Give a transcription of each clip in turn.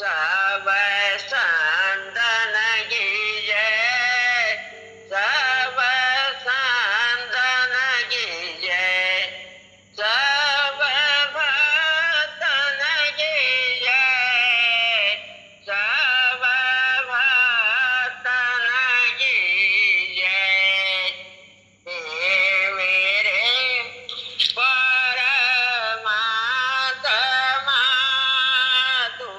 सब संतन की जय, सब संतन की जय, सब भक्तन की जय, सब भक्तन की जय। हे मेरे परमात्मा तू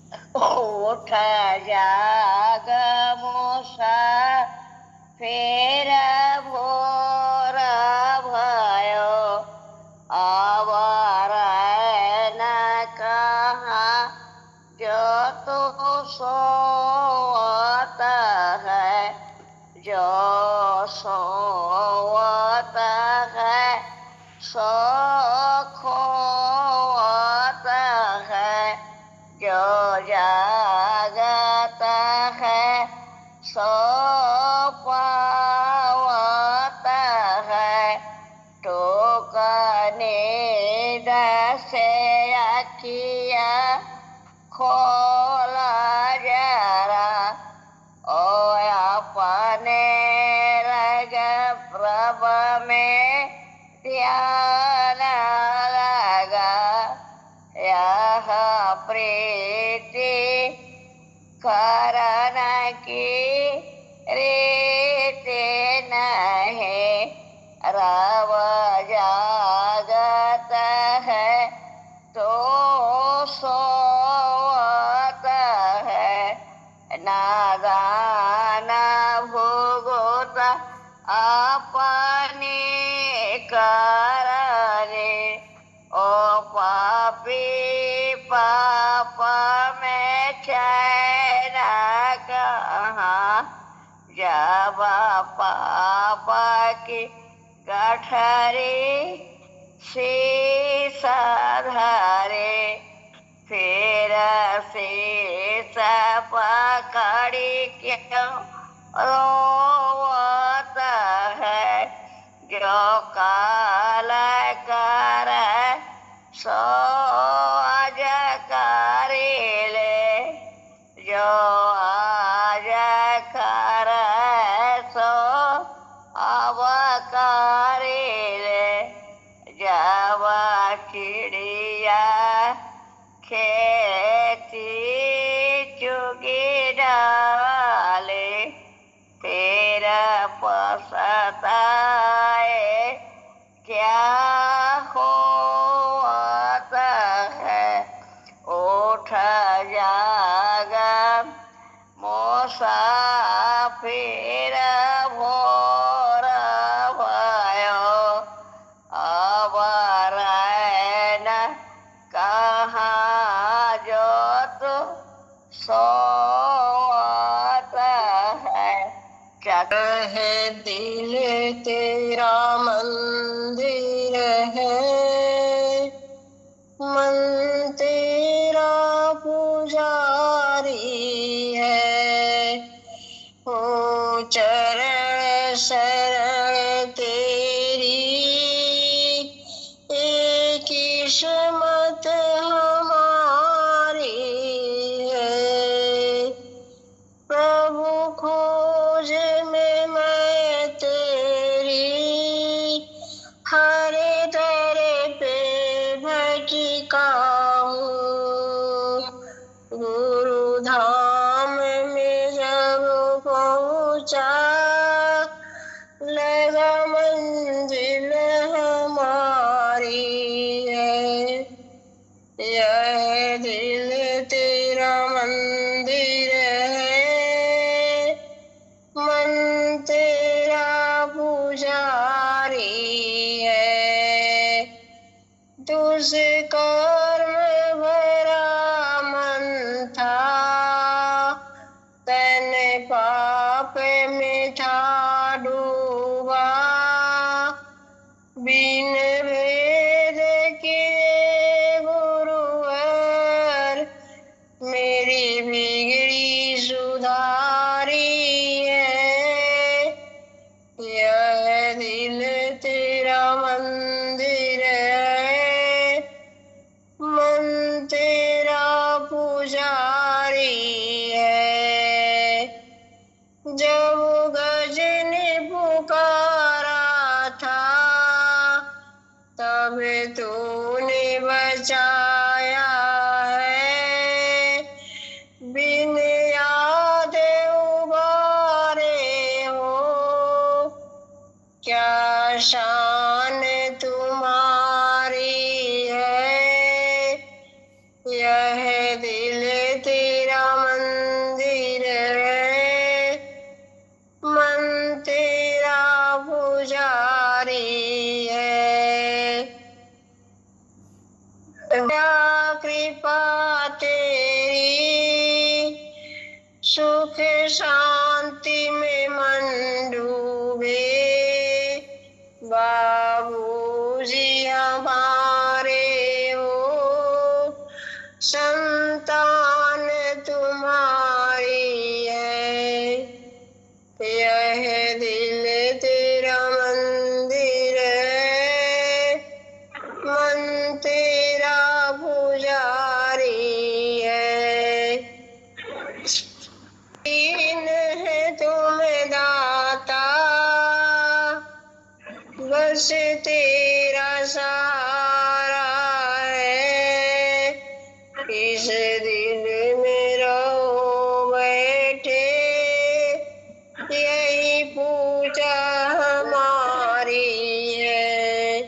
उठ जाग मुसाफिर भोर भयो, अब रैन कहाँ जो तू सोवत है, जो सोवत है सो खोवत है, जो जागत है सो पावत है। टोक नींद से अखिया खोला जरा, ओ अपने रग प्रभ में ध्यान लगा। यह प्रीति करन की रीति नहीं, रव जागत है तो सोवत है। नादान भुगत अपनी करने, ओ पापी पाप में चैन कहाँ, जब पाप की गठरी शीश धरे, फिर शीश पकड़ी क्यों रोवत है। जो काल कर सो आज करी ले, जो आज कर सो अब करी ले। जब चिड़िया खेती चुगी डाले, फिर पछताए क्या होत है। उठ जाग मुसाफिर भोर भयो, अब रैन कहाँ जो तू सोवत है। क्या है दिल तेरा मंदिर है, मन तेरा पुजारी है। हूँ चरण शरण तेरी, एक किस्मत हमारी है। प्रभु खोज में मैं तेरी, हरे दरे पे भटका हूँ। गुरु धाम में जब पहुँचा, लगा मंजिल हमारी है। यह दिल तेरा मंदिर है, मन तेरा पुजारी है। दुष्कर्म भरा मन था, तन पाप में था डूबा। बिन भेद के गुरुवर मेरी बिगड़ी सुधारी है। यह दिल तेरा मंदिर है, मन तेरा पुजारी है। जब गजनी पुकारा था, तब तूने बचाया है। शांति में मन डूबे। बाबूजी हमारे हो, संतान तुम्हारी है। यह दिल तेरा मंदिर है, मन तेरा पुजारी है। दीन है तुम दाता, बस तेरा सहारा है। इस दिल में रहो बैठे, यही पूजा हमारी है।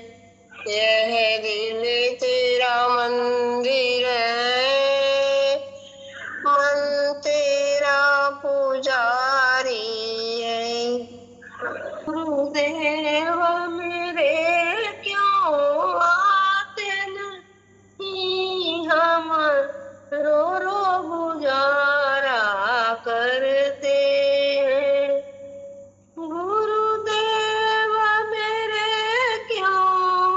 यह दिल तेरा मंदिर है, मन तेरा पुजारी है। गुरुदेव मेरे क्यों आते नहीं, हम रो रो गुजारा करते हैं। गुरुदेव मेरे क्यों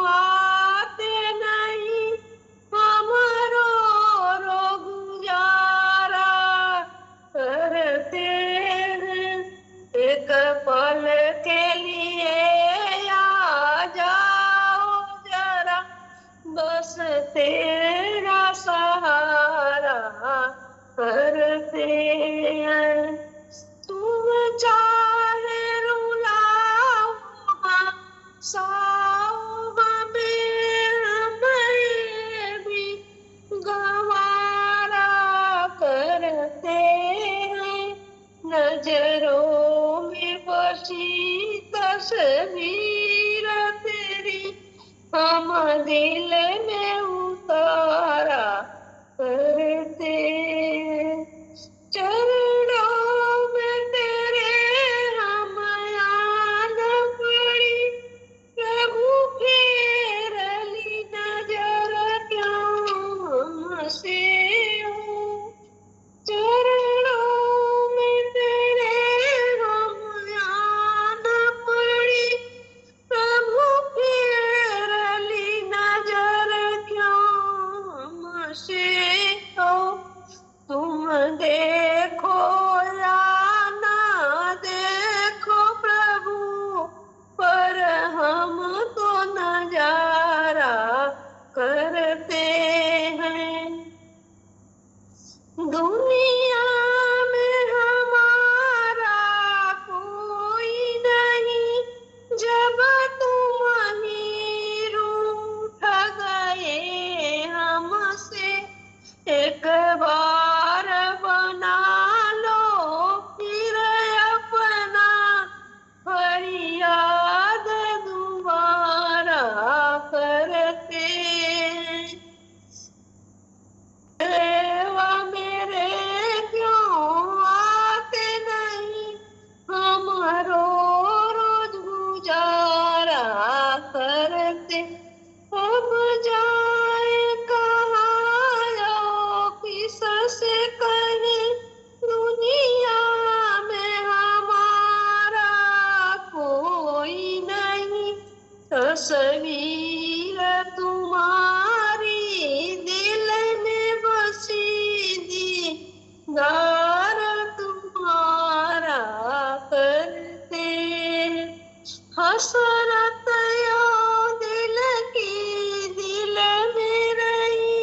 आते नहीं, हम रो रो गुजारा करते हैं। एक पल के लिए आ जाओ जरा, बस तेरा सहारा करते हैं। तुम चाहे रुलाओ हंसाओ हमें भी गवारा करते हैं। नजरों में बसी तस्वीर तेरी, हम दिल में उतारा करते हैं। चरणों में तेरे हम याद पड़ी, प्रभु फेर ली नजर क्यों हमसे हो। चरणों में तेरे हम याद पड़ी, प्रभु फेर ली नजर क्यों हमसे हो। तुम देखो या ना देखो प्रभु, पर हम तो नजारा करते हैं। दुनिया में हमारा कोई नहीं, जब तुम ही रूठ गए हमसे। एक बार बना लो फिर अपना, फरियाद दोबारा करते हैं। देवा मेरे क्यों आते नहीं, हम रोज गुजारा करते। अब जाए कहाँ किससे कहे, दुनिया में हमारा कोई नहीं। तस्वीर तुम्हारी दिल में बसी, दीदार तुम्हारा करते। हसरत यो दिल की दिल में रही,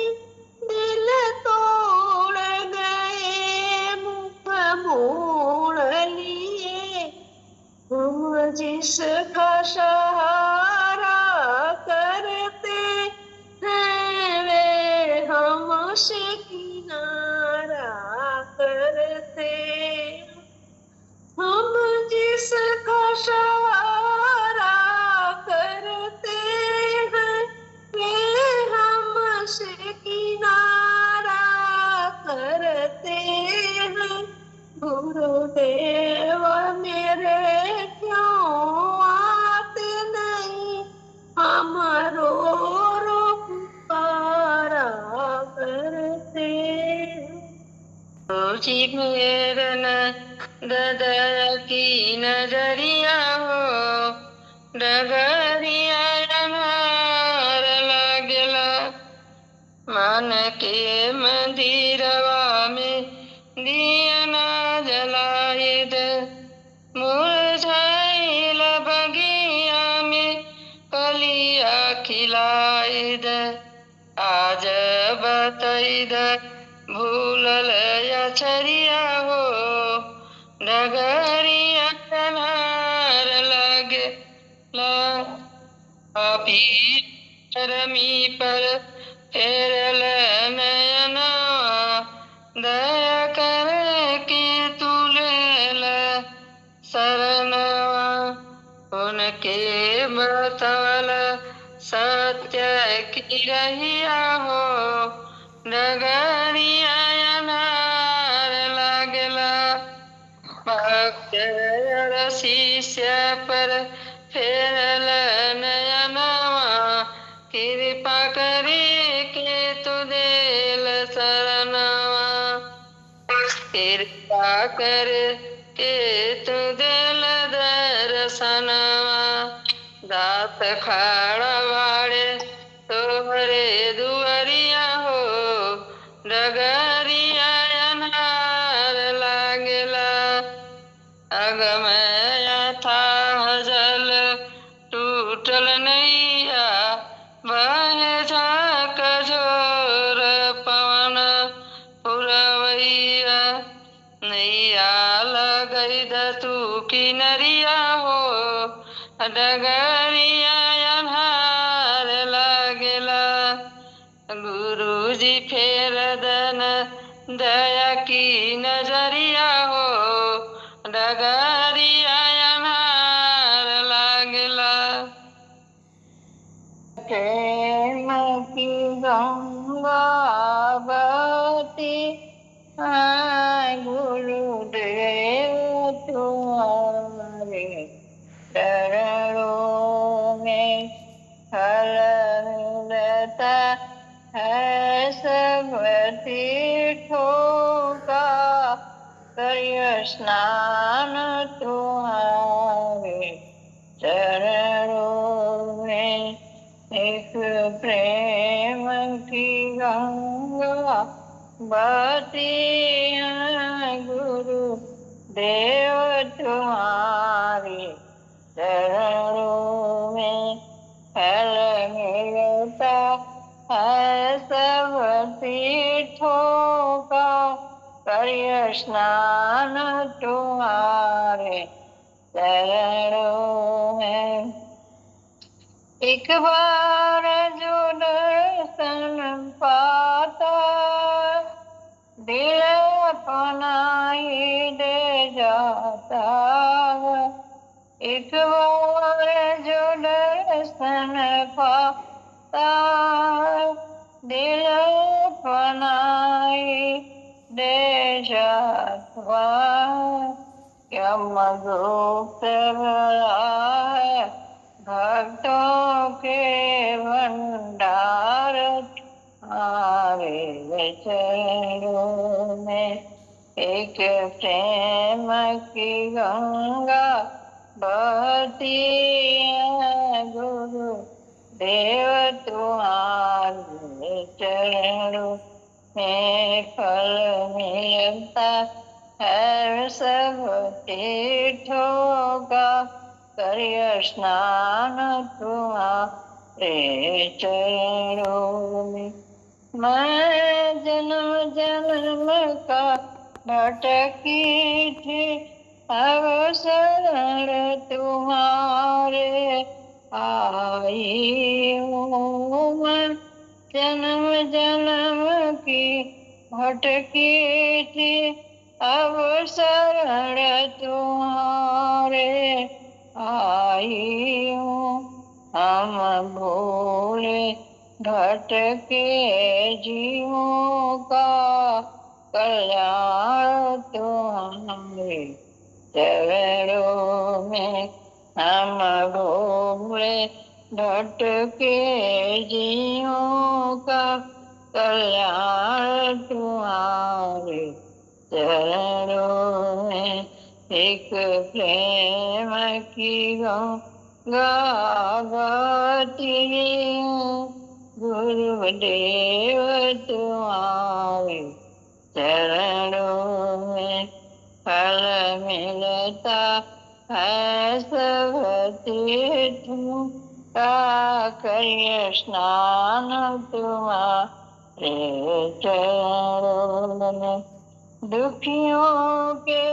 दिल तोड़ गए मुख मोड़ लिए। हम जिसका सहारा करते हैं, वे हमसे किनारा करते। हम जिसका सहारा करते हैं, वे हमसे किनारा करते हैं। गुरुदेव मेरे क्यों आते नहीं, हम रो रो पुकारा करते हैं। जी फेर न दया की नजरिया हो डगरिया अनार लागेला मन के मंदिरवा में दिया न जलाइद मुरझाइल बगिया में कलिया खिलाइद आज बतैद भूलल अछरिया हो डगरिया अनार लागेला पापी रमी पर फेरल नयनवा दया करके तुलेल शरणवा उनके बतवल सत्य की रहिया हो डगरिया अनार लागेला भक्त शिष्य पर फेरल नयनवा कृपा करे के तु देल शरणवा कृपा कर के तु देल दर्शनवा दात खाड़ा बाड़े तोहरे दुआरिया हो डगरिया अनार लागेला अगमय था जल टूटल नैया बह झाक झोर पवन पुरवैया नैया लगैद तू किनरिया हो डगरिया अन्हार लागेला गुरुजी फेर दन दया की नजरिया हो डगरिया अन्हार लागेला प्रेम की गंगा बहती गुरुदेव तुम्हारे चरणों में फल मिलता है सब तीर्थों का करिय स्नान तुम्हारे चरणों में एक प्रेम की गंगा बहती है गुरु देव तुम्हारे चरणों में फल मिलता है सब तीर्थों का करिय स्नान तुम्हारे चरणों में एक बार जो दर्शन पाता दिल अपना ही दे जाता एक बार जो दर्शन पाता दिल अपना ही दे जाता यमगुप्त है भक्तों के भंडार आवे चरणों में एक प्रेम की गंगा बहती है गुरु देव तुम्हारे चरणों में फल मिलता है सब तीर्थों का करिय स्नान तुम्हारे चरणों में मैं जन्म जन्म का भटकी थी अब शरण तुम्हारे आई हूँ मैं जन्म जन्म की भटकी थी अब शरण तुम्हारे आई हूँ हम भोले भटके जीवों का कल्याण तुम्हारे चरणों में हम भोले भटके जीवों का कल्याण तुम्हारे चरणों में एक प्रेम की गंगा गाती हूँ। गुरुदेव तुम्हारे चरणों में फल मिलता है सब तीर्थों का। करिए स्नान तुम्हारे चरणों में। दुखियों के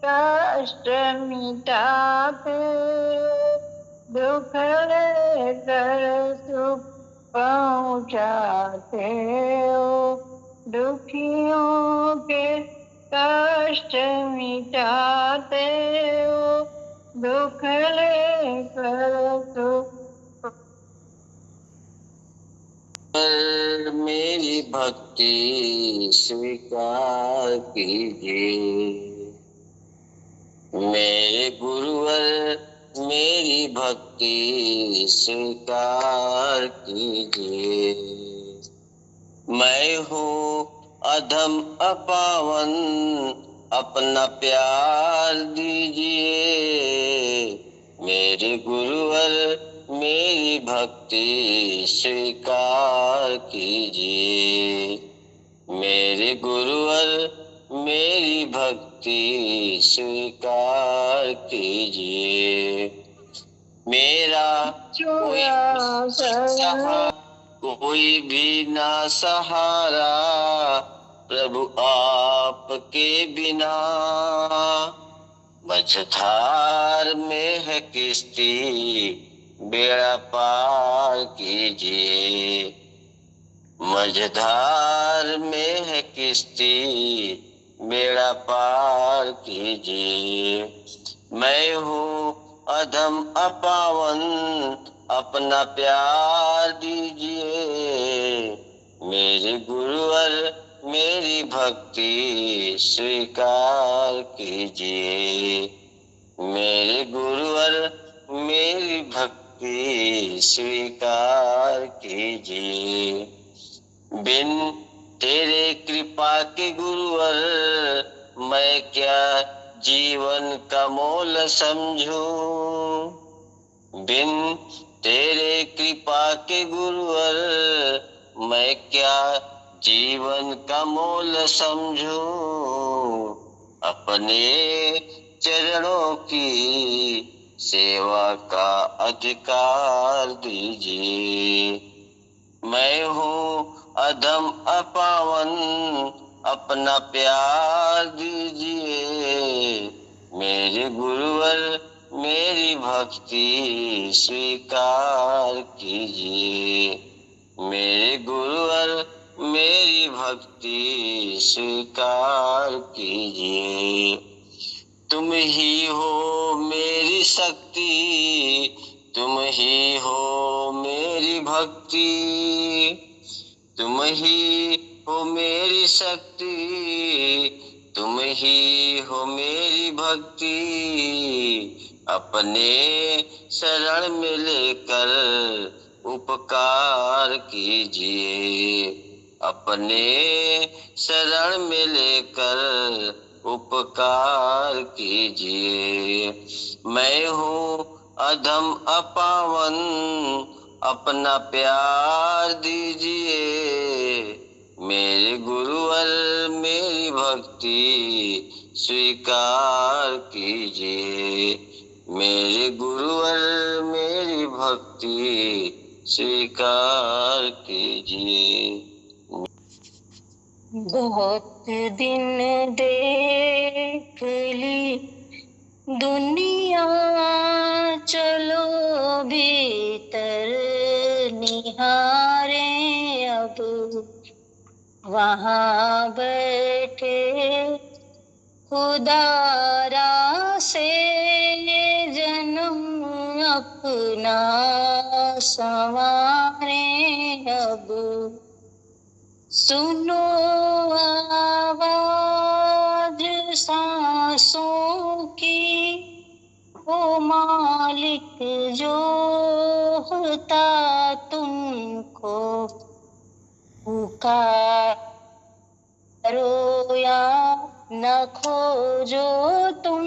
कष्ट मिटाते, दुख लेकर सुख पहुँचाते हो। दुखियों के कष्ट मिटाते हो, दुख लेकर सुख। मेरी भक्ति स्वीकार कीजिए। मेरे गुरुवर मेरी भक्ति स्वीकार कीजिए। मैं हूँ अधम अपावन, अपना प्यार दीजिए। मेरे गुरुवर मेरी भक्ति स्वीकार कीजिए। मेरे गुरुवर मेरी भक्ति स्वीकार कीजिए। मेरा कोई भी ना सहारा, प्रभु आपके बिना। मझधार में है किश्ती, बेड़ा पार कीजिए। मझधार में है किश्ती, बेड़ा पार कीजिए। मैं हूँ अधम अपावन, अपना प्यार दीजिए। मेरे गुरुवर मेरी भक्ति स्वीकार कीजिए। मेरे गुरुवर मेरी भक्ति स्वीकार कीजिए। बिन तेरे कृपा के गुरुवर मैं क्या जीवन का मोल समझूं। बिन तेरे कृपा के गुरुवर मैं क्या जीवन का मोल समझूं। अपने चरणों की सेवा का अधिकार दीजिए। मैं हूँ अधम अपावन, अपना प्यार दीजिए। मेरे गुरुवर मेरी भक्ति स्वीकार कीजिए। मेरे गुरुवर मेरी भक्ति स्वीकार कीजिए। तुम ही हो मेरी शक्ति, तुम ही हो मेरी भक्ति। तुम ही हो मेरी शक्ति, तुम ही हो मेरी भक्ति। अपने शरण में लेकर उपकार कीजिए। अपने शरण में लेकर उपकार कीजिए। मैं हूँ अधम अपावन, अपना प्यार दीजिए। मेरे गुरुवर मेरी भक्ति स्वीकार कीजिए। मेरे गुरुवर मेरी भक्ति स्वीकार कीजिए। बहुत दिन देख ली दुनिया, चलो भीतर निहारे अब। वहाँ बैठे खुदारा से जन्म अपना संवारे अब। सुनो आवाज सांसों की, ओ मालिक जो होता तुमको पुकारो या न खोजो तुम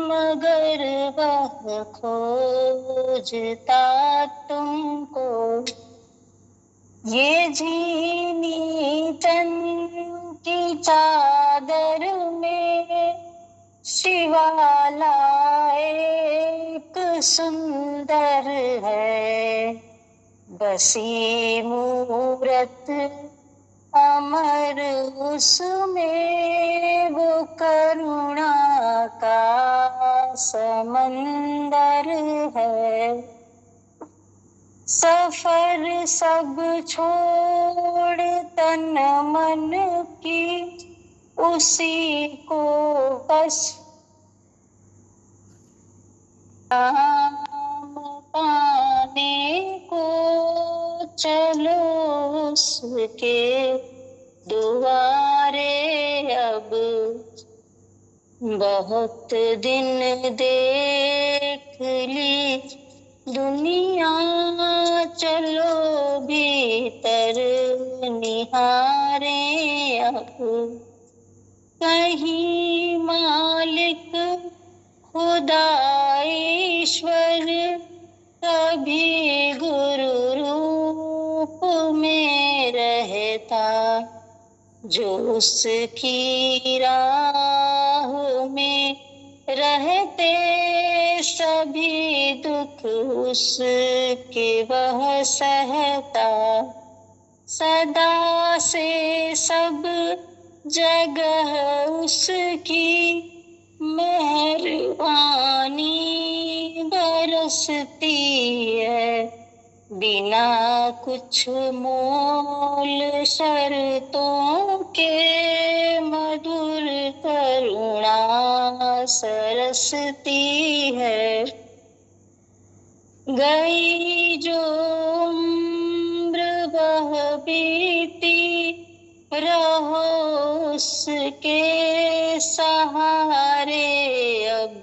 मगर वह खोजता तुमको। ये झीनी तन की चादर में शिवाला एक सुंदर है। बसी मूरत अमर उसमें वो करुणा का समंदर है। सफर सब छोड़ तन मन की उसी को बस नाम पाने को चलो उसके दुआरे। अब बहुत दिन देख ली दुनिया, चलो भीतर निहारे। अब कहीं मालिक खुदा ईश्वर कभी गुरु रूप में रहता। जो उसकी राह में रहते सभी दुख उसके वह सहता। सदा से सब जगह उसकी मेहरबानी बरसती है। बिना कुछ मोल शर्तों के मधुर करुणा सरसती है। गई जो उम्र वह बीती, रहो उसके सहारे। अब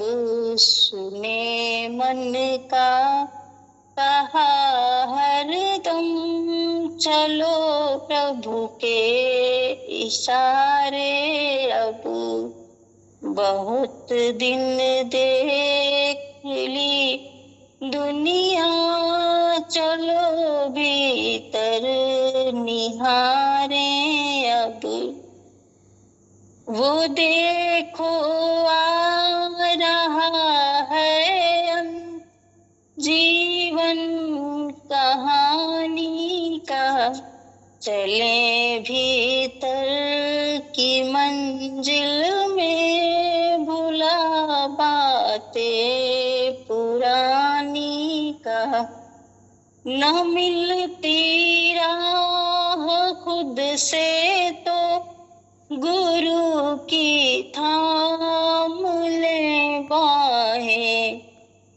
सुने मन का कहा हरदम, चलो प्रभु के इशारे। अब बहुत दिन देख ली दुनिया, चलो भीतर निहारे। अब वो देखो आ रहा है अंत जीवन कहानी का। चले भीतर की मंजिल में, भुला बातें पुरानी का। न मिलती राह खुद से तो गुरु की थाम ले बाहें।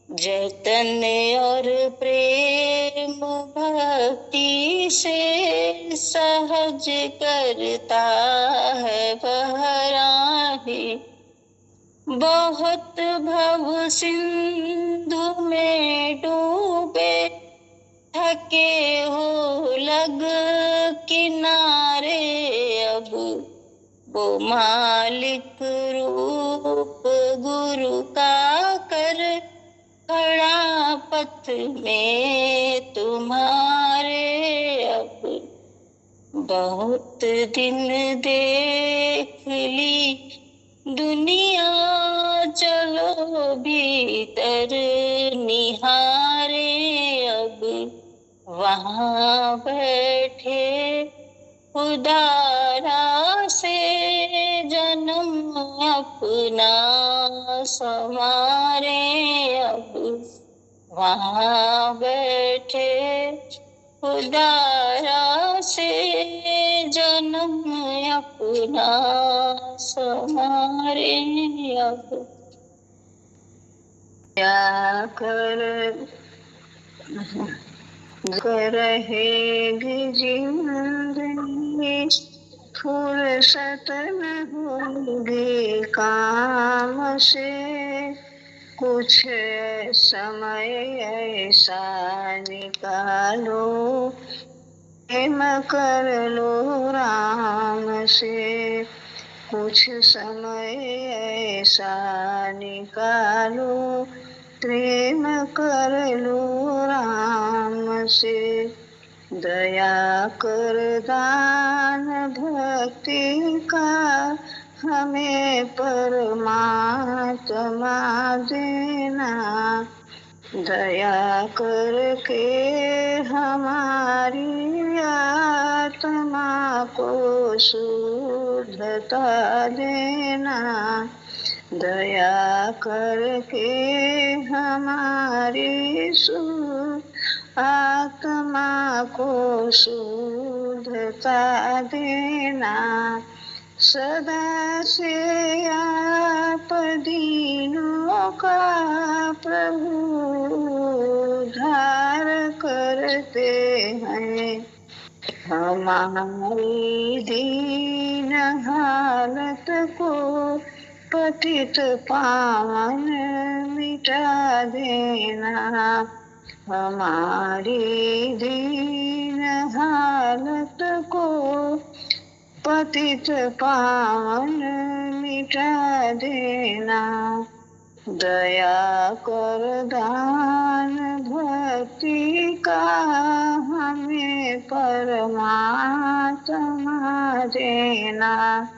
जतन और प्रेम भक्ति से सहज करता है वह राहें। बहुत भव सिंधु में डूबे थके हो लग किनारे। अब वो मालिक रूप गुरु का कर खड़ा पथ में तुम्हारे। अब बहुत दिन देख ली दुनिया, चलो भीतर निहारे। अब वहाँ बैठे उदारा से जन्म अपना संवारे। अब वहाँ बैठे उदारा से जन्म अपना संवारे। अब क्या रहेगी जिंदगी, फुर्सत न होगी काम से। कुछ समय ऐसा निकालो, प्रेम कर लो राम से। कुछ समय ऐसा निकालो, प्रेम कर लो राम से। दया कर दान भक्ति का हमें परमात्मा देना। दया करके हमारी आत्मा को शुद्धता देना। दया करके हमारी आत्मा को शुद्धता देना। सदा से आप दीनों का प्रभु उद्धार करते हैं। हमारी दीन हालत को पतित पावन मिटा देना। हमारी दीन हालत को पतित पावन मिटा देना। दया कर दान भक्ति का हमें परमात्मा देना।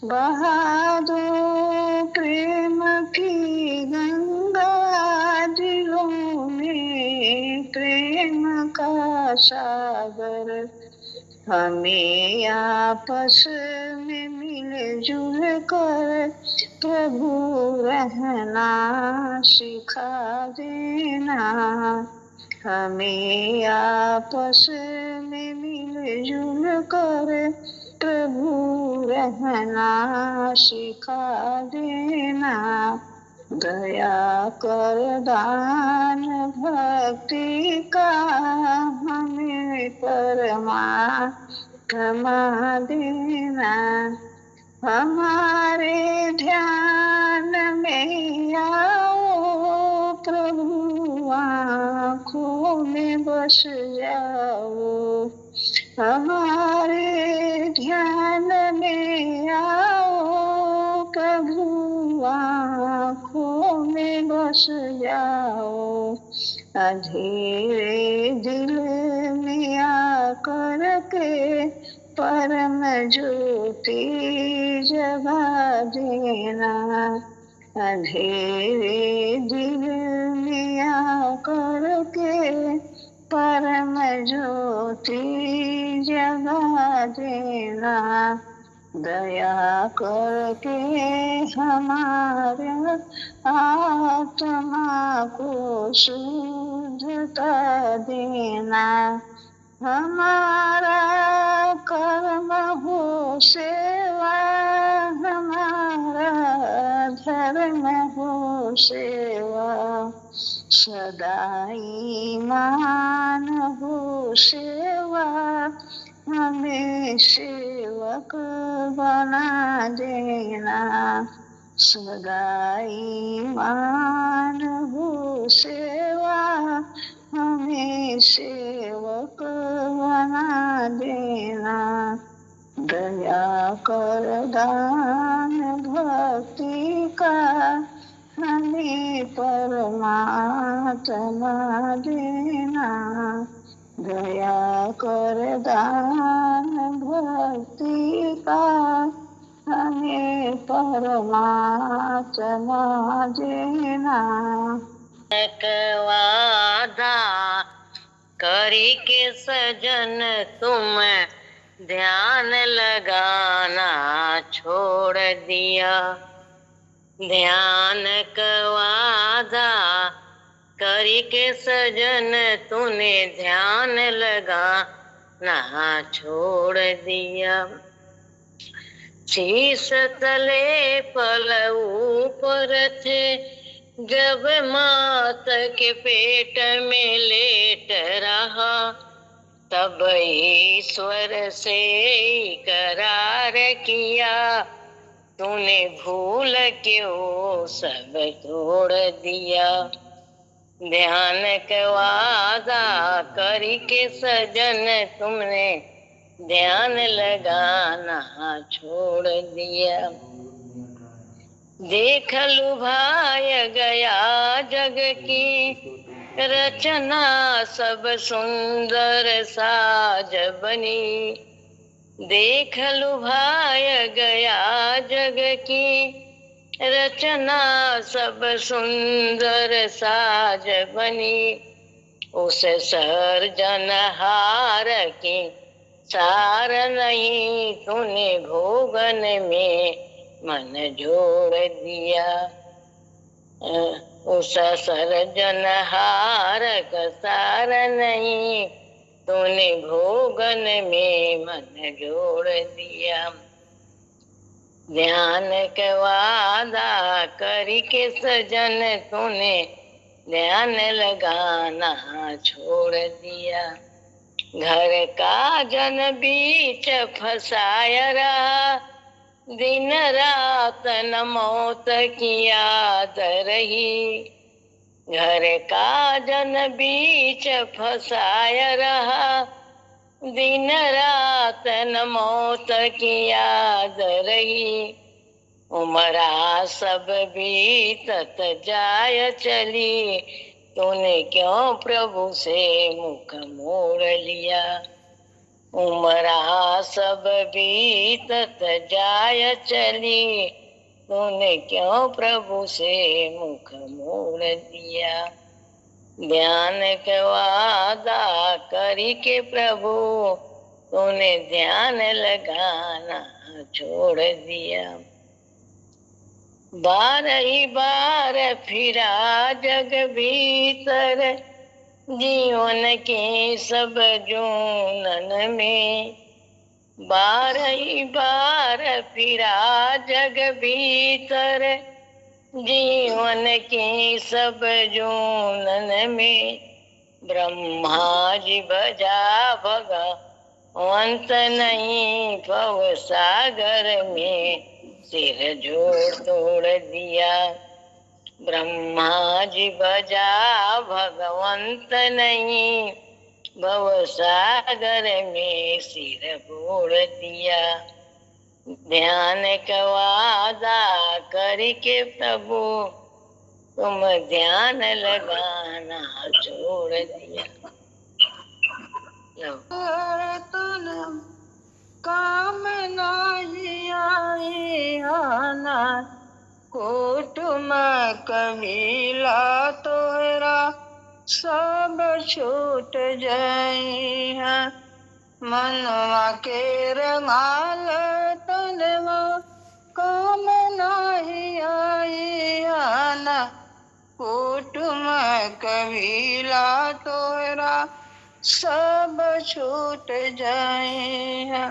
बहा दो प्रेम की गंगा दिलों में, प्रेम का सागर। हमें आपस में मिलजुल कर प्रभु रहना सिखा देना। हमें आपस में मिलजुल कर प्रभु रहना सिखा देना। दया कर दान भक्ति का हमें परमात्मा देना। हमारे ध्यान में आओ प्रभु, आँखों में बस जाओ। हमारे ध्यान में आओ प्रभु, आँखों में बस जाओ। अंधेरे दिल में आकर के परम ज्योति जगा देना। अंधेरे दिल में आकर के परम ज्योति जगा देना। दया करके हमारे आत्मा को शुद्धता देना। हमारा कर्म हो सेवा, हमारा धर्म हो सेवा। सदा ईमान हो सेवा, हमें सेवक बना देना। सदा ईमान हो सेवा, हमें सेवक बना देना। दया कर दान भक्ति का हमें परमात्मा देना। दया कर दान भक्ति का हमें परमात्मा देना। वादा करी के सजन तुम ध्यान लगाना छोड़ दिया। ध्यान का वादा करी के सजन तूने ध्यान लगाना छोड़ दिया। शीश तले पल ऊपर थे जब मात के पेट में लेट रहा, तब ईश्वर से करार किया। तूने भूल के वो सब तोड़ दिया। ध्यान का वादा करी के सजन तुमने ध्यान लगाना छोड़ दिया। देख लुभाय गया जग की रचना सब सुंदर साज बनी। देख लुभाय गया जग की रचना सब सुंदर साज बनी। उस सर्जनहार की सार नहीं तूने भोगन में मन जोड़ दिया। उस सर्जनहार का सार नहीं तूने भोगन में मन जोड़ दिया। ध्यान का वादा करके सजन तूने ध्यान लगाना छोड़ दिया। घर का जन बीच फसाया रहा, दिन रात न मौत की याद रही। घर का जन बीच फसाया रहा, दिन रात न मौत की याद रही। उमरा सब बीतत जाय चली, तूने क्यों प्रभु से मुख मोड़ लिया। उमरा सब बीतत जाय चली, तूने क्यों प्रभु से मुख मोड़ दिया। ध्यान का वादा करके प्रभु तूने ध्यान लगाना छोड़ दिया। बार ही बार फिरा जग भीतर, जीवन के सब जूनन में। बार ही बार फिरा जग भीतर, जीवन के सब जूनन में। ब्रह्मा जी बजा भगवंत नहीं भव सागर में सिर जोड़ तोड़ दिया। ब्रह्मा जी बजा भगवंत नहीं भव सागर में सिर बोड़ दिया। ध्यान का वादा करके प्रभु तुम ध्यान लगाना छोड़ दिया। तन काम नाही आई आना, कुटुम कबीला तोहरा सब छूट जाई है। मनवा के रंगाल तनवा काम नाही आई आना, कुटुम कबीला तोहरा सब छूट जाए हैं।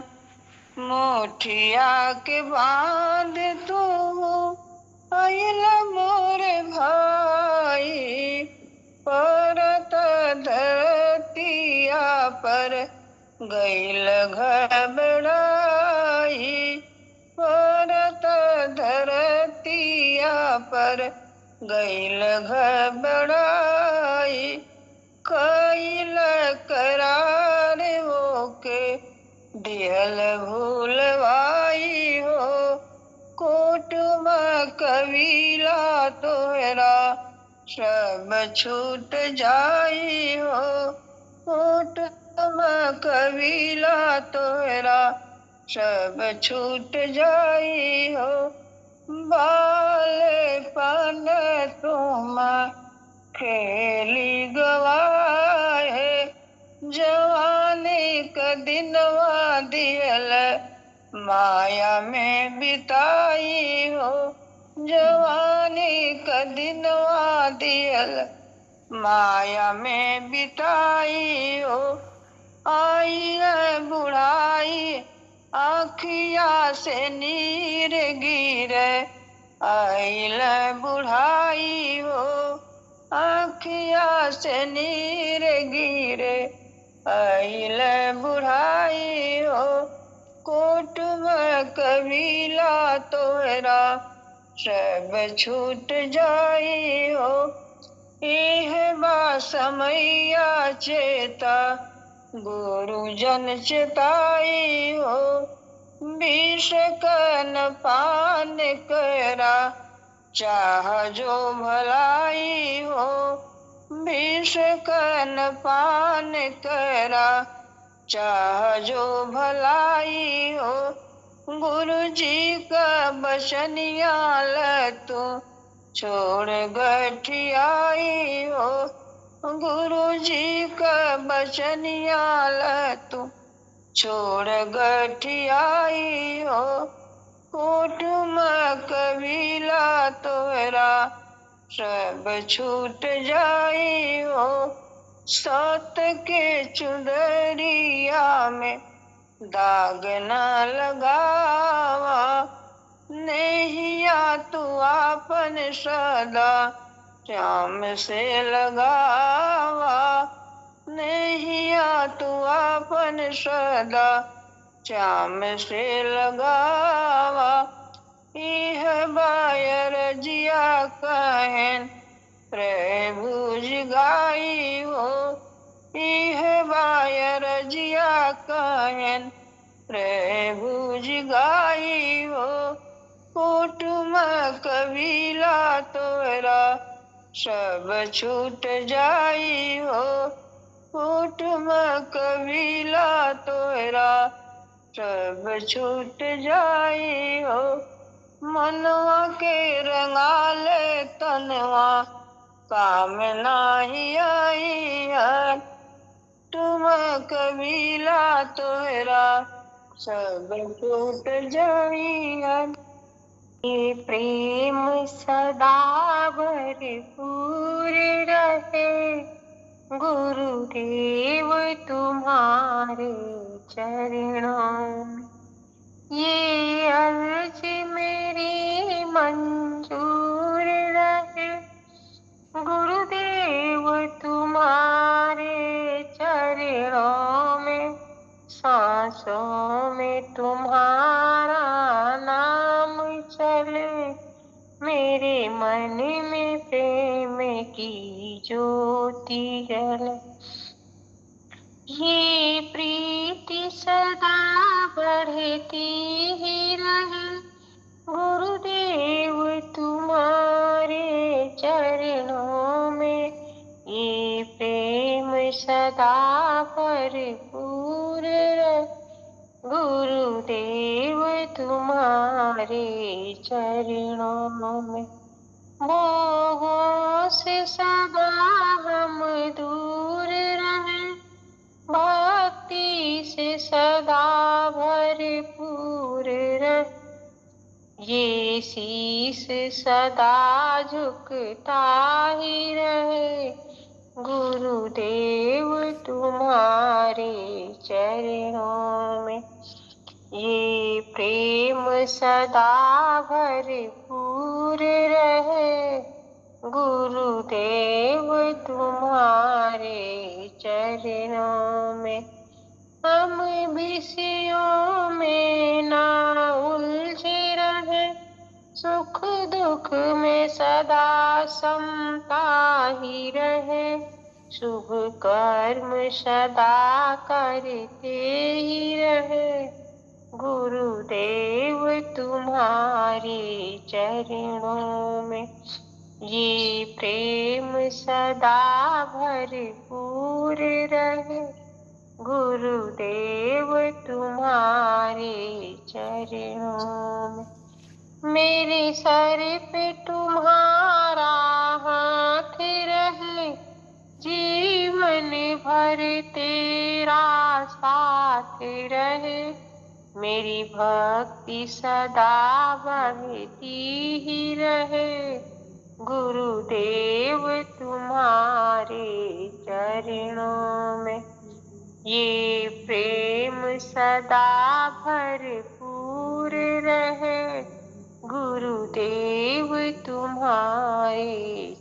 मोठिया के बांध तू आइल मोर भाई, परत धरतिया पर गैल घबराई। परत धरतिया पर गैल घबराई। कैल करार हो के दिहल भूलवाई हो, कुटुम कबीला तोहरा सब छूट जाई हो। कुटुम कबीला तोहरा सब छूट जाई हो। बालपन तुम खेली गवाए, जवानी का दिनवा दियल माया में बिताई हो। जवानी का दिनवा दियल माया में बिताई हो। आई है बुढ़ाई आँखिया से नीर गिरे, आइल बुढ़ाई हो। आँखिया से नीर गिरे, आइल बुढ़ाई हो। कुटुम कबीला तोहरा सब छूट जाई हो। एह बा समैया चेता गुरुजन चिताई हो, विष कन पान करा, चाह जो भलाई हो, विष कन पान करा, चाह जो भलाई हो। गुरु जी का बचनिया तू छोड़ गठियाई हो, गुरु जी का बचनिया तू छोड़ गठियाई हो। कुटुम कबीला तोरा सब छूट जाई हो, सत के चुंदरिया में दाग न लगावा, नैया तू आपन सदा श्याम से लगावा, नैया तू आपन सदा श्याम से लगावा। इह बायर जिया कहन प्रभु जी गाई हो, इह बायर जिया कहन प्रभु जी गाई हो। कुटुम कबीला तोरा सब छूट जाई हो, कुटुम कबीला तोरा सब छूट जाई हो। मनवा के रंगाले तनवा काम नाही आई है, तुम कबीला तोरा सब छूट जाई है। ये प्रेम सदा भरपूर रहे, गुरुदेव तुम्हारे चरणों में। ये अर्ज मेरी मंजूर रहे, गुरुदेव तुम्हारे चरणों में। सांसों में तुम्हारा नाम चले, मेरे मन में प्रेम की ज्योति जले। ये प्रीति सदा बढ़ती ही रहे, गुरुदेव तुम्हारे चरणों में। ये प्रेम सदा भरपूर रहे, गुरुदेव तुम्हारे चरणों में। भोगों से सदा हम दूर रहे, भक्ति से सदा भरपूर रहे। ये शीश सदा झुकता ही रहे, गुरुदेव तुम्हारे चरणों में। ये प्रेम सदा भरपूर रहे, गुरुदेव तुम्हारे चरणों में। हम विषयों में ना उलझे रहे, सुख दुख में सदा समता ही रहे। शुभ कर्म सदा करते ही रहे, गुरुदेव तुम्हारे चरणों में। ये प्रेम सदा भरपूर रहे, गुरुदेव तुम्हारे चरणों में। मेरे सर पे तुम्हारा हाथ रहे, जीवन भर तेरा साथ रहे। मेरी भक्ति सदा बढ़ती ही रहे, गुरुदेव तुम्हारे चरणों में। ये प्रेम सदा भरपूर रहे, गुरुदेव तुम्हारे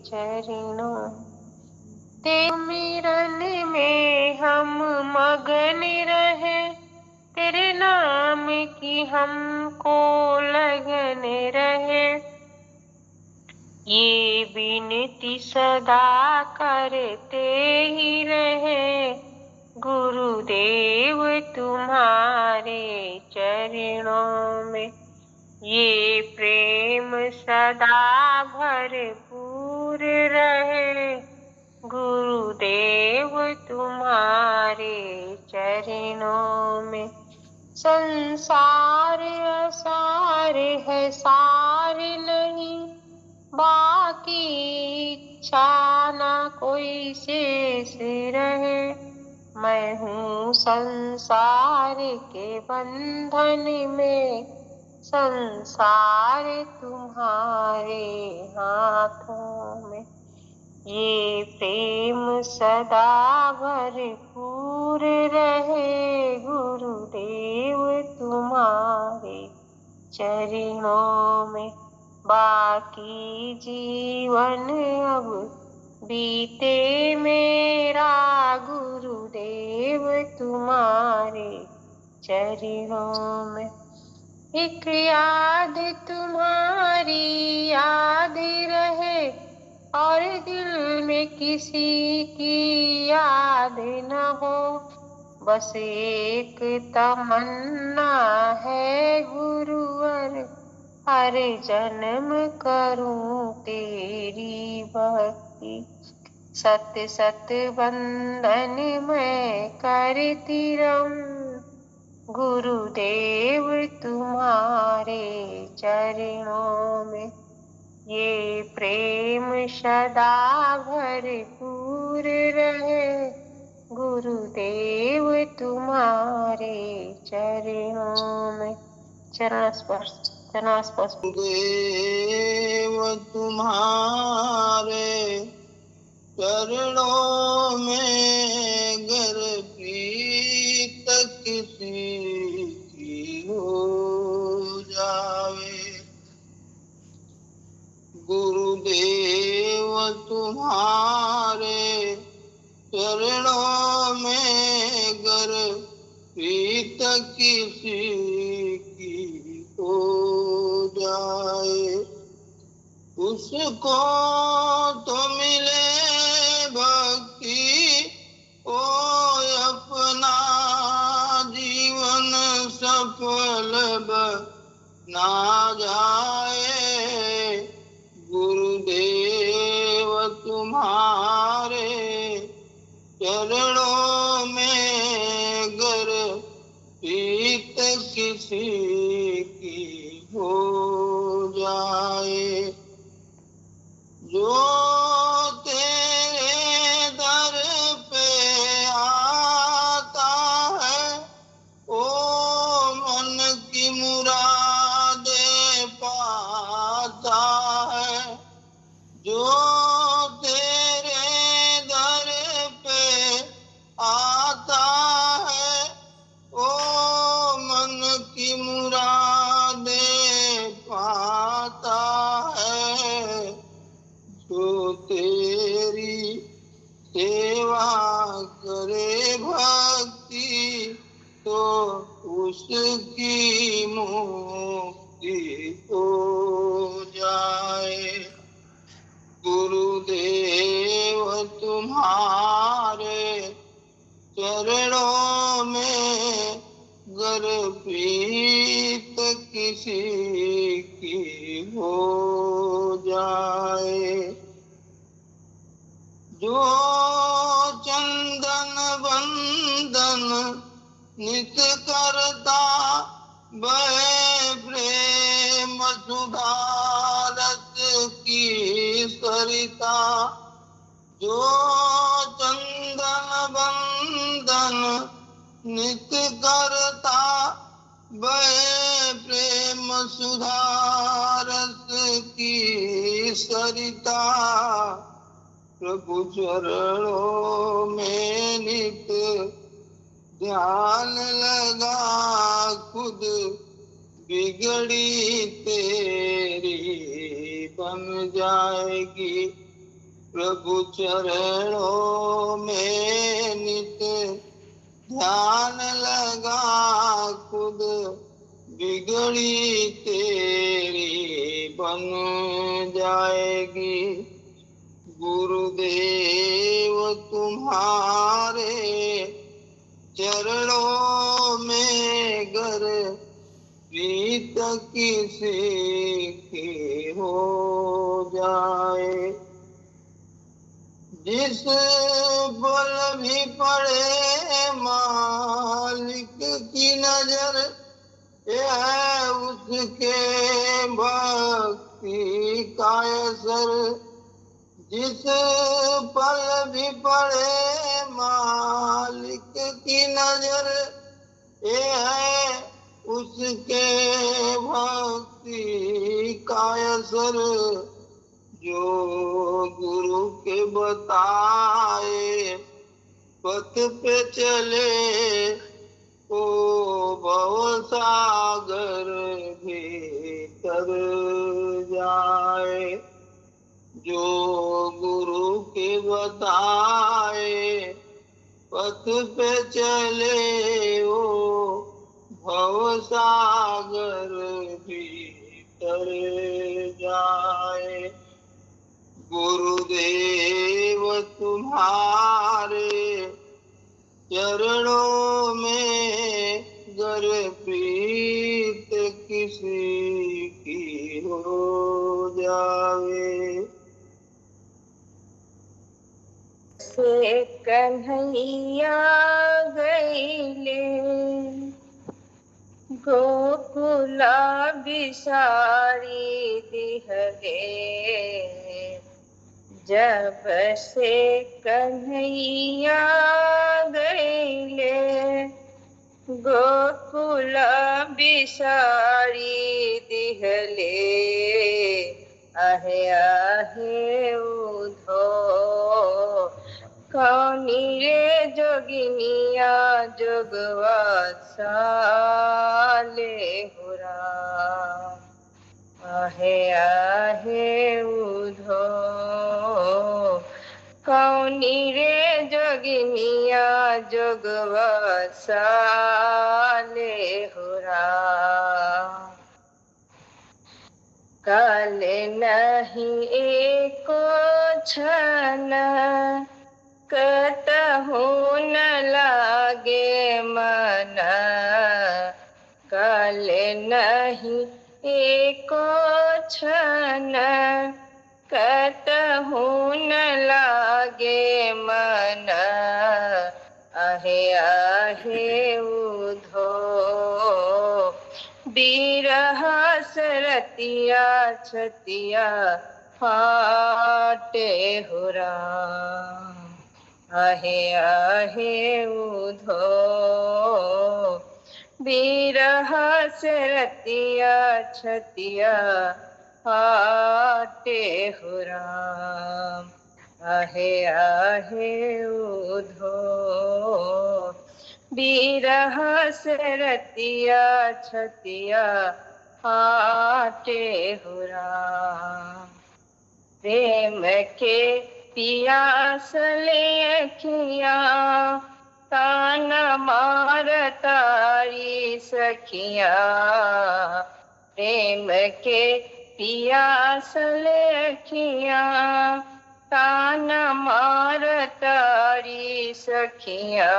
चरणों। तेरे मिलन में हम मगन रहे, तेरे नाम की हमको लगन रहे। ये विनती सदा करते ही रहे, गुरुदेव तुम्हारे चरणों में ये प्रेम सदा भरपूर रहे। गुरुदेव तुम्हारे चरणों में संसार असार है, सार नहीं बाकी इच्छा ना कोई शेष रहे। मैं हूँ संसार के बंधन में, संसार तुम्हारे हाथों में। ये प्रेम सदा भरपूर रहे। गुरुदेव तुम्हारे चरणों में बाकी जीवन अब बीते मेरा। गुरुदेव तुम्हारे चरणों में एक याद तुम्हारी याद रहे, और दिल में किसी की याद न हो। बस एक तमन्ना है गुरुवर, हर जन्म करूं तेरी भक्ति। सत सत बंधन मैं करती रहूं। गुरुदेव तुम्हारे चरणों में ये प्रेम सदा भरपूर रहे। गुरुदेव तुम्हारे चरणों में चरण स्पर्श देव तुम्हारे चरणों में गर प्रीत किसी की हो जावे। गुरुदेव तुम्हारे चरणों में गर प्रीत किसी की हो जाए, उसको तो मिले भक्ति, ओ अपना जीवन सफल बना जाए। गुरुदेव तुम्हारे चरणों में गर प्रीत किसी की हो जाए। जो तेरे दर पे आता है, ओ मन की मुरादें पाता है। जो तेरे दर पे आता है, ओ मन की मुरादें पाता है। जो तेरी सेवा करे भक्ति, तो उसकी मुक्ति हो जाए। गुरुदेव तुम्हारे चरणों में गर प्रीत किसी की हो जाए। जो चंदन बंदन नित करता, वह प्रेम सुधारत की सरिता। जो चंदन बंदन नित करता, वह प्रेम सुधारत की सरिता। प्रभु चरणों में नित ध्यान लगा, खुद बिगड़ी तेरी बन जाएगी। प्रभु चरणों में नित ध्यान लगा, खुद बिगड़ी तेरी बन जाएगी। गुरुदेव तुम्हारे चरणों में गर प्रीत किसी की हो जाए, जिस पल भी पड़े मालिक की नजर, यह उसके भक्ति का असर। जिस पल भी पड़े मालिक की नजर, ये है उसके भक्ति का असर। जो गुरु के बताए पथ पे चले, ओ भव सागर भी तर जाए। जो गुरु के बताए पथ पे चले, ओ भव सागर भी तर जाए। गुरुदेव तुम्हारे चरणों में गर प्रीत किसी की हो जावे। से कन्हैया गईले गोकुला बिसारी दिहले। जब से कन्हैया गईले गोकुला बिसारी दिहले। आहे आहे उधो कौनी रे जोगिनिया जोगवा साले हुरा। आहे आहे उधो कौनी रे जोगिनिया जोगवा साले हुरा। काल नहीं एको क्षण कतहु न लागे मन। काल नहीं एको क्षण कतहु न लागे मन। आहे आहे उधो बिरह सरतिया छतिया फाटे हुरा। आहे आहे उधो बिरह सरतिया छतिया फाटे हुरा। आहे आहे उधो बिरह सरतिया छतिया फाटे हुरा। प्रेम के पियासले अखिया तान मार तारी सखिया। प्रेम के पियासले अखिया तान मार तारी सखिया।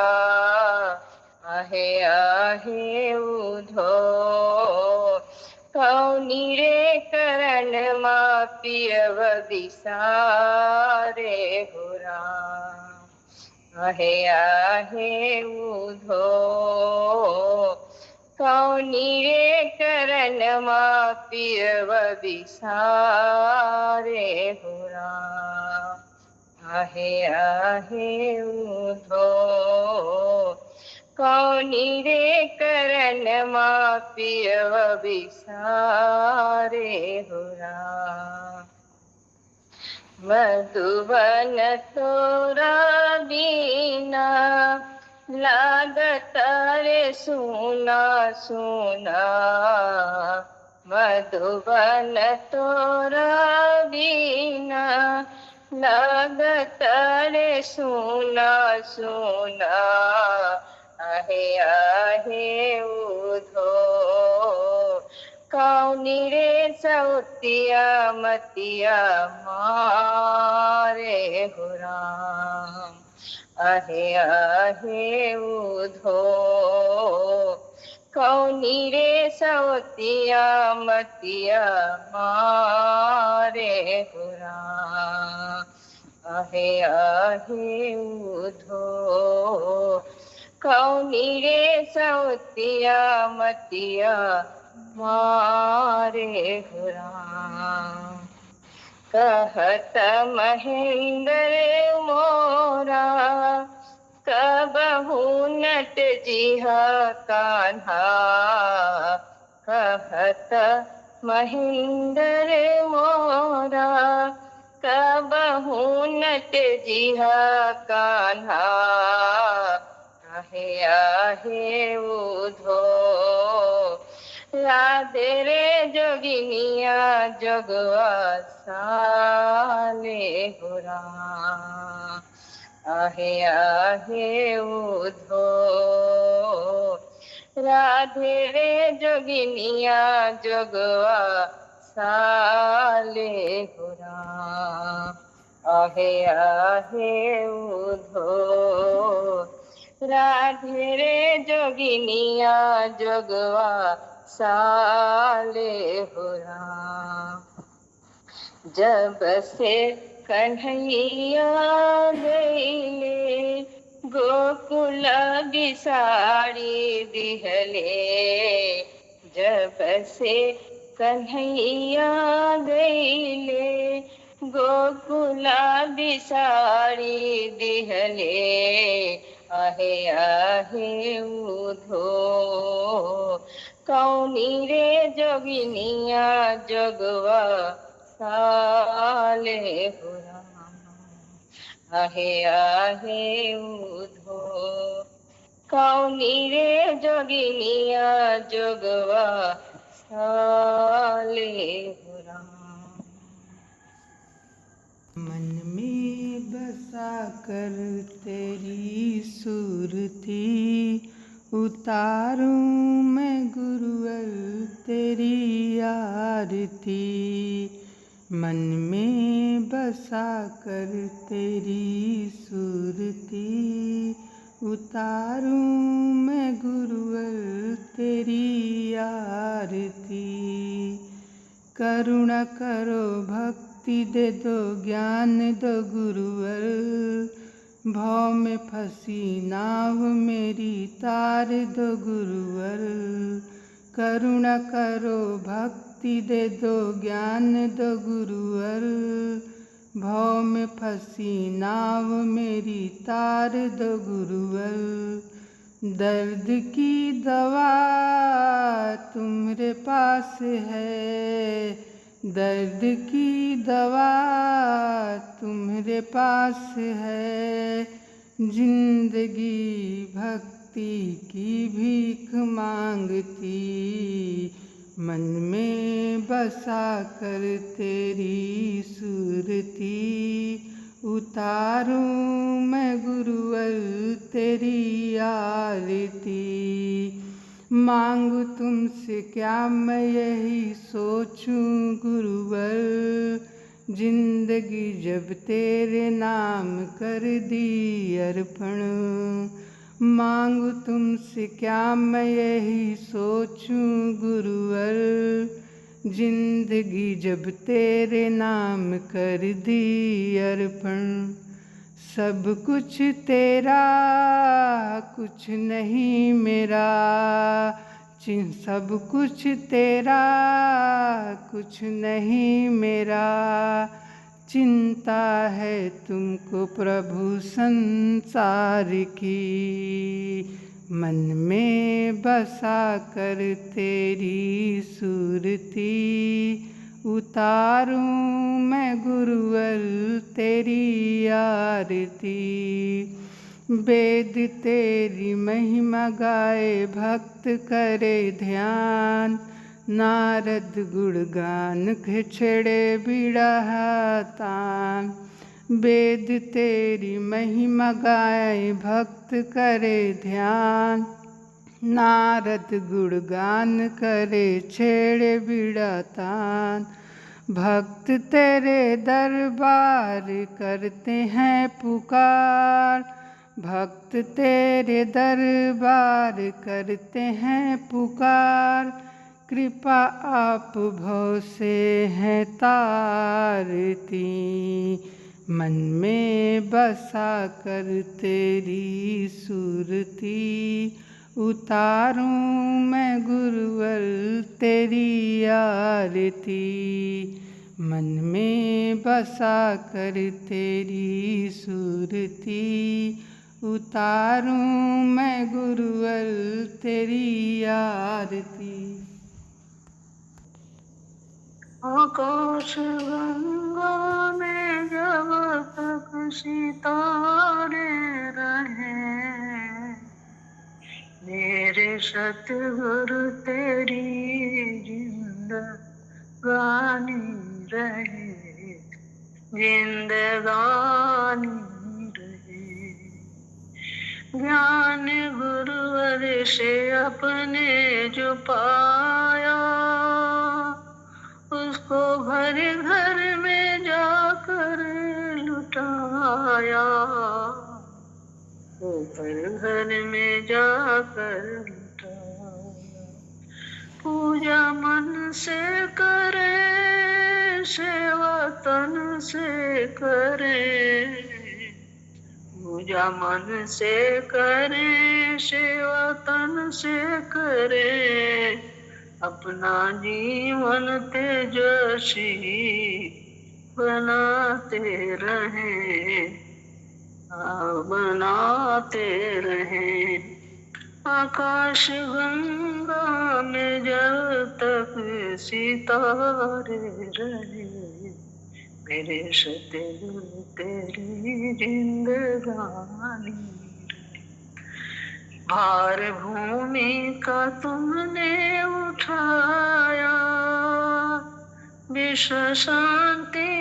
आहे आहे उधो कौनी रे करण मा पियव बिसारे हुरा। आहे आहे उधो कौनी रे करण मा पियव बिसारे हुरा। आहे आहे उधो कौनी रे करण मा पियव बिसारे हुरा। मधुबन तोरा बीना लागत रे सुना सुना। मधुबन तोरा बीना लागत रे सुना सुना। आहे आहे उधो कौनी रे सौतिया मतिया मारे हुरा। आहे आहे उधो कौनी रे सवतिया मतिया मारे हुरा आहे आहे उधो कौनी रे सवतिया मतिया मारे हुरा कहत महेंद्र मोरा कबहू नट जिहा कान्हा कहत महेंद्र मोरा कबहू नट जिहा कान्हा आहे आहे उधो राधे रे जोगिनिया जोगवा साले हुरा आहे आहे उधो राधे रे जोगिनिया जोगवा साले हुरा आहे आहे उधो राधे रे जोगिनिया जोगवा साले हुरा जब से कन्हैया गईले गोकुल बिसारी दिहले जब से कन्हैया गईले गोकुल बिसारी दिहले आहे आहे उधो कौनी रे जोगिनिया जोगवा साले हुरा आहे आहे उधो कौनी रे जोगिनिया जोगवा साले हुरा मन में बसा कर तेरी सुरती उतारूं मैं गुरुवर तेरी आरती मन में बसा कर तेरी सुरती उतारूं मैं गुरुवर तेरी आरती करुणा करो भक्ति दे दो ज्ञान दो गुरुवर भव में फंसी नाव मेरी तार दो गुरुवर करुणा करो भक्ति दे दो ज्ञान दो गुरुवर भव में फंसी नाव मेरी तार दो गुरुवर दर्द की दवा तुम्हारे पास है दर्द की दवा तुम्हारे पास है जिंदगी भक्ति की भीख मांगती मन में बसा कर तेरी सुरती उतारूं मैं गुरुवर तेरी आरती मांगू तुमसे क्या मैं यही सोचूं गुरुवर जिंदगी जब तेरे नाम कर दी अर्पण मांगू तुमसे क्या मैं यही सोचूं गुरुवर जिंदगी जब तेरे नाम कर दी अर्पण सब कुछ तेरा कुछ नहीं मेरा सब कुछ तेरा कुछ नहीं मेरा चिंता है तुमको प्रभु संसार की मन में बसा कर तेरी सुरती उतारूं मैं गुरुवर तेरी आरती वेद तेरी महिमा गाए भक्त करे ध्यान नारद गुणगान खिचड़े बिड़ा तान वेद तेरी महिमा गाए भक्त करे ध्यान नारद गुणगान करे छेड़े बिड़ा तान भक्त तेरे दरबार करते हैं पुकार भक्त तेरे दरबार करते हैं पुकार, कृपा आप भव से हैं तारती। मन में बसा कर तेरी सुरती, उतारूं मैं गुरुवर तेरी आरती। मन में बसा कर तेरी सुरती, उतारूं मैं गुरुवर तेरी आरती। आकाश गंगा में जब तक सितारे रहे, मेरे सतगुरु तेरी जिंदगानी रहे, जिंदगानी रहे। ज्ञान गुरुवर से अपने जो पाया, उसको घर घर में जाकर लुटाया, घर घर में जाकर लुटाया। पूजा मन से करे, सेवा तन से करे, पूजा मन से करे, सेवा तन से करे। अपना जीवन तेजस्वी बनाते रहें, बनाते रहें। आकाश गंगा में जब तक सितारे रहे, मेरे सतगुरु तेरी जिंदगानी। भार भूमि का तुमने उठाया, विश्व शांति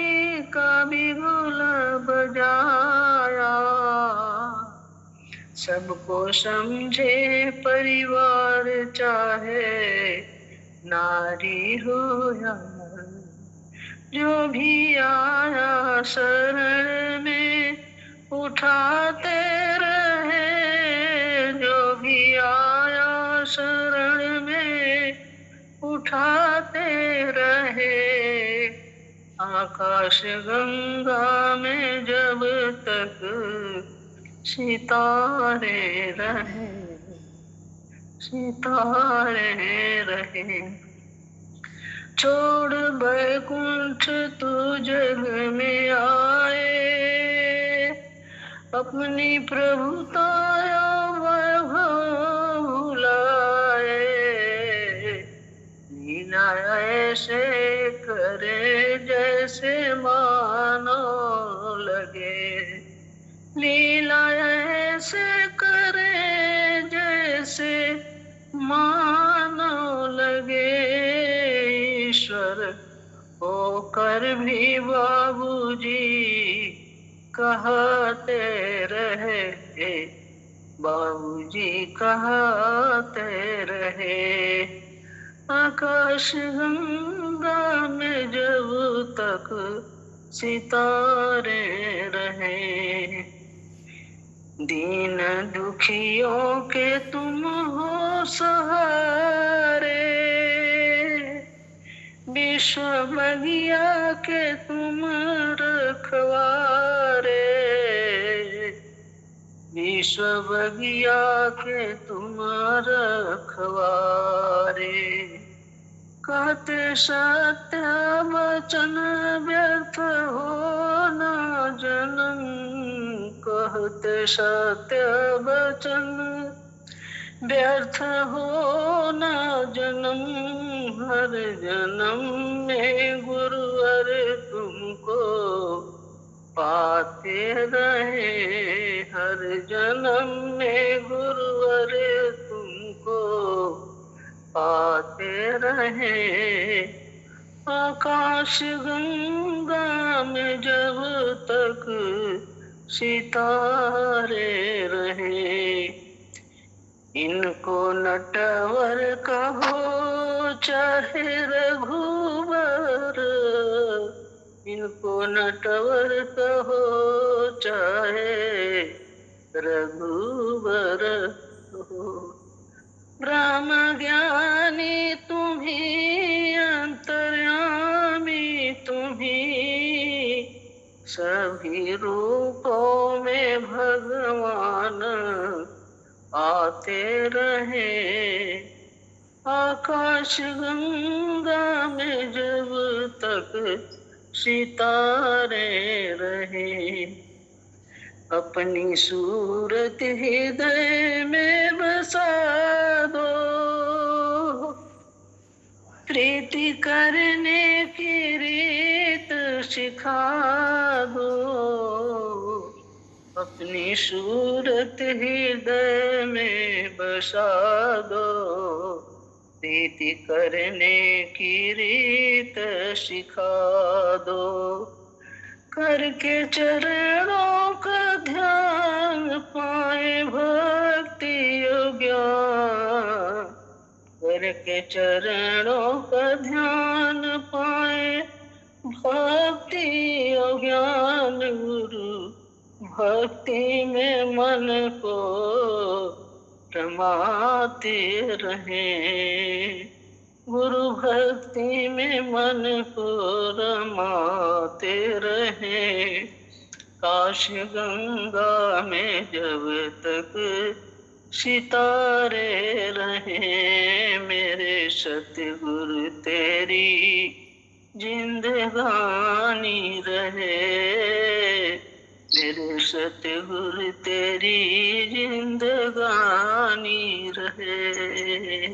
का बिगुल बजाया। सबको समझे परिवार चाहे नारी हो या नर, जो भी आया शरण में उठाते रहे, जो भी आया शरण में उठाते रहे। आकाश गंगा में जब तक सितारे रहे, सितारे रहे। छोड़ बैकुंठ तू जग में आए, अपनी प्रभुता वैभव भुलाए। लीला ऐसे करे जैसे मानो लगे, लीला ऐसे करे जैसे मानो लगे। ईश्वर होकर भी बाबूजी कहते रहे, बाबूजी कहते रहे। आकाश गंगा में जब तक सितारे रहे, दीन दुखियों के तुम हो सहारे। विश्व बगिया के तुम रखवारे, विश्व बगिया के तुम रखवारे। कहते सत्य वचन व्यर्थ हो न जन्म, कहते सत्य वचन व्यर्थ हो न जन्म। हर जन्म में गुरुवर तुमको पाते रहे, हर जन्म में गुरुवर तुमको पाते रहे। आकाश गंगा में जब तक सितारे रहे, इनको नटवर कहो चाहे रघुवर, इनको नटवर कहो चाहे रघुबर हो। ब्रह्म ज्ञानी तुम्ही, अंतर्यामी तुम्ही, सभी रूपों में भगवान आते रहे। आकाश गंगा में जब तक सितारे रहे, अपनी सूरत हृदय में बसा दो। प्रीति करने की रीत सिखा दो, अपनी सूरत हृदय में बसा दो। प्रीति करने की रीत सिखा दो, करके चरणों का ध्यान पाए भक्ति ज्ञान। करके चरणों का ध्यान पाए भक्ति ज्ञान। गुरु भक्ति में मन को रमाते रहें, गुरु भक्ति में मन को रमाते रहें। काश गंगा में जब तक सितारे रहें, मेरे सतगुरु तेरी जिंदगानी रहे। मेरे सतगुरु तेरी जिंदगानी रहे।